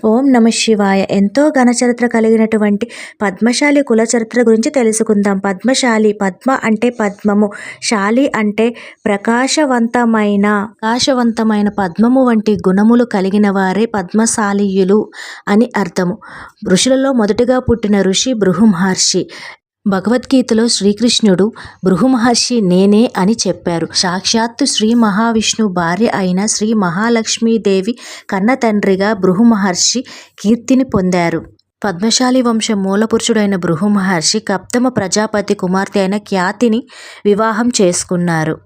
ఓం నమ శివాయ. ఎంతో ఘనచరిత్ర కలిగినటువంటి పద్మశాలి కుల చరిత్ర గురించి తెలుసుకుందాం. పద్మశాలి, పద్మ అంటే పద్మము, శాలి అంటే ప్రకాశవంతమైన పద్మము వంటి గుణములు కలిగిన వారే పద్మశాలీయులు అని అర్థము. ఋషులలో మొదటిగా పుట్టిన ఋషి భృగు మహర్షి. భగవద్గీతలో శ్రీకృష్ణుడు భృగు మహర్షి నేనే అని చెప్పారు. సాక్షాత్తు శ్రీ మహావిష్ణు భార్య అయిన శ్రీ మహాలక్ష్మీదేవి కన్న తండ్రిగా భృగు మహర్షి కీర్తిని పొందారు. పద్మశాలి వంశ మూలపురుషుడైన భృగు మహర్షి కప్తమ ప్రజాపతి కుమార్తె అయిన ఖ్యాతిని వివాహం చేసుకున్నారు.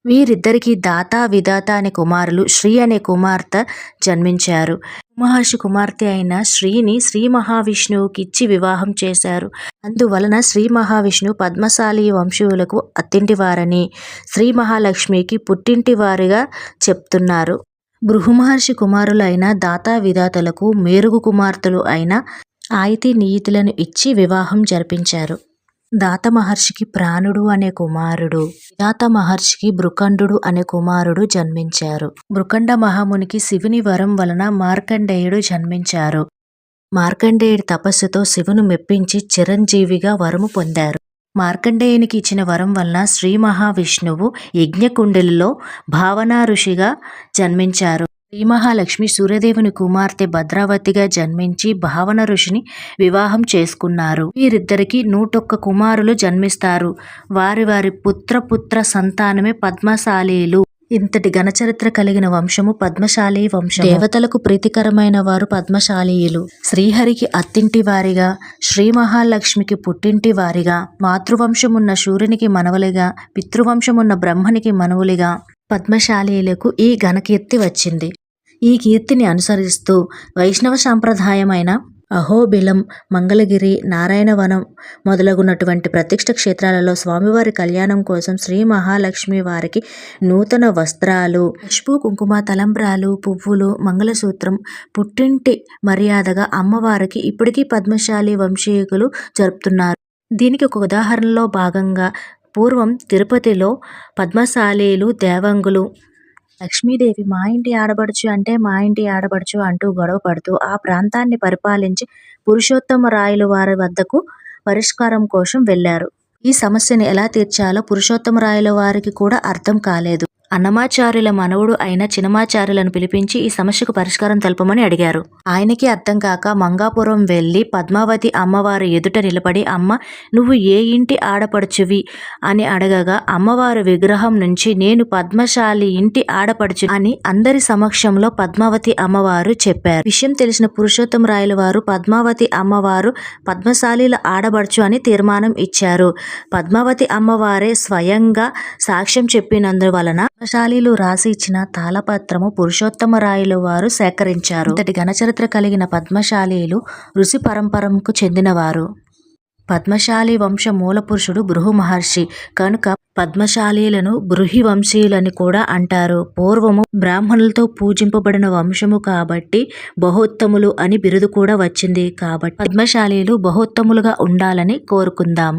వీరిద్దరికీ దాత విధాత అనే కుమారులు, శ్రీ అనే కుమార్తె జన్మించారు. మహర్షి కుమార్తె అయిన శ్రీని శ్రీ మహావిష్ణువుకి ఇచ్చి వివాహం చేశారు. అందువలన శ్రీ మహావిష్ణువు పద్మశాలి వంశీయులకు అత్తింటివారని, శ్రీ మహాలక్ష్మికి పుట్టింటివారిగా చెప్తున్నారు. భృగు మహర్షి కుమారులైన దాత విధాతలకు మేరుగు కుమార్తెలు అయిన ఆయితి నియితులను ఇచ్చి వివాహం జరిపించారు. దాత మహర్షికి ప్రాణుడు అనే కుమారుడు, విధాత మహర్షికి భృకండు అనే కుమారుడు జన్మించారు. భృకండ మహామునికి శివుని వరం వలన మార్కండేయుడు జన్మించారు. మార్కండేయుడి తపస్సుతో శివును మెప్పించి చిరంజీవిగా వరము పొందారు. మార్కండేయునికి ఇచ్చిన వరం వలన శ్రీ మహావిష్ణువు యజ్ఞకుండలిలో భావనా ఋషిగా జన్మించారు. శ్రీ మహాలక్ష్మి సూర్యదేవుని కుమార్తె భద్రావతిగా జన్మించి భావన ఋషిని వివాహం చేసుకున్నారు. వీరిద్దరికి 101 కుమారులు జన్మిస్తారు. వారి వారి పుత్ర సంతానమే పద్మశాలీలు. ఇంతటి ఘనచరిత్ర కలిగిన వంశము పద్మశాలి వంశం. దేవతలకు ప్రీతికరమైన వారు పద్మశాలీయులు. శ్రీహరికి అత్తింటి వారిగా, శ్రీ మహాలక్ష్మికి పుట్టింటి వారిగా, మాతృవంశమున్న సూర్యునికి మనవలిగా, పితృవంశమున్న బ్రహ్మనికి మనవులిగా పద్మశాలీలకు ఈ ఘనకీర్తి వచ్చింది. ఈ కీర్తిని అనుసరిస్తూ వైష్ణవ సాంప్రదాయమైన అహోబిలం, మంగళగిరి, నారాయణవనం మొదలగునటువంటి ప్రతిష్ఠ క్షేత్రాలలో స్వామివారి కళ్యాణం కోసం శ్రీ మహాలక్ష్మి వారికి నూతన వస్త్రాలు, పసుపు కుంకుమ, తలంబ్రాలు, పువ్వులు, మంగళసూత్రం, పుట్టింటి మర్యాదగా అమ్మవారికి ఇప్పటికీ పద్మశాలి వంశీకులు జరుపుతున్నారు. దీనికి ఒక ఉదాహరణలో భాగంగా పూర్వం తిరుపతిలో పద్మశాలీలు దేవంగులు లక్ష్మీదేవి మా ఇంటి ఆడబడుచు అంటే మా ఇంటి ఆడబడుచు అంటూ గొడవ పడుతూ ఆ ప్రాంతాన్ని పరిపాలించి పురుషోత్తమరాయలు వారి వద్దకు పరిష్కారం కోసం వెళ్లారు. ఈ సమస్యను ఎలా తీర్చాలో పురుషోత్తమరాయల వారికి కూడా అర్థం కాలేదు. అన్నమాచార్యుల మనవుడు అయిన చినమాచార్యులను పిలిపించి ఈ సమస్యకు పరిష్కారం తెలపమని అడిగారు. ఆయనకి అర్థం కాక మంగాపురం వెళ్లి పద్మావతి అమ్మవారి ఎదుట నిలబడి అమ్మ నువ్వు ఏ ఇంటి ఆడపడుచువి అని అడగగా అమ్మవారి విగ్రహం నుంచి నేను పద్మశాలి ఇంటి ఆడపడుచు అని అందరి సమక్షంలో పద్మావతి అమ్మవారు చెప్పారు. విషయం తెలిసిన పురుషోత్తమరాయల వారు పద్మావతి అమ్మవారు పద్మశాలీల ఆడబడుచు అని తీర్మానం ఇచ్చారు. పద్మావతి అమ్మవారే స్వయంగా సాక్ష్యం చెప్పినందువలన పద్మశాలీలు రాసి ఇచ్చిన తాళపత్రము పురుషోత్తమరాయలు వారు సేకరించారు. ఇంతటి ఘనచరిత్ర కలిగిన పద్మశాలీలు ఋషి పరంపరకు చెందినవారు. పద్మశాలి వంశ మూల పురుషుడు భృగు మహర్షి కనుక పద్మశాలీలను బృహి వంశీయులని కూడా అంటారు. పూర్వము బ్రాహ్మణులతో పూజింపబడిన వంశము కాబట్టి బహోత్తములు అని బిరుదు కూడా వచ్చింది. కాబట్టి పద్మశాలీలు బహోత్తములుగా ఉండాలని కోరుకుందాం.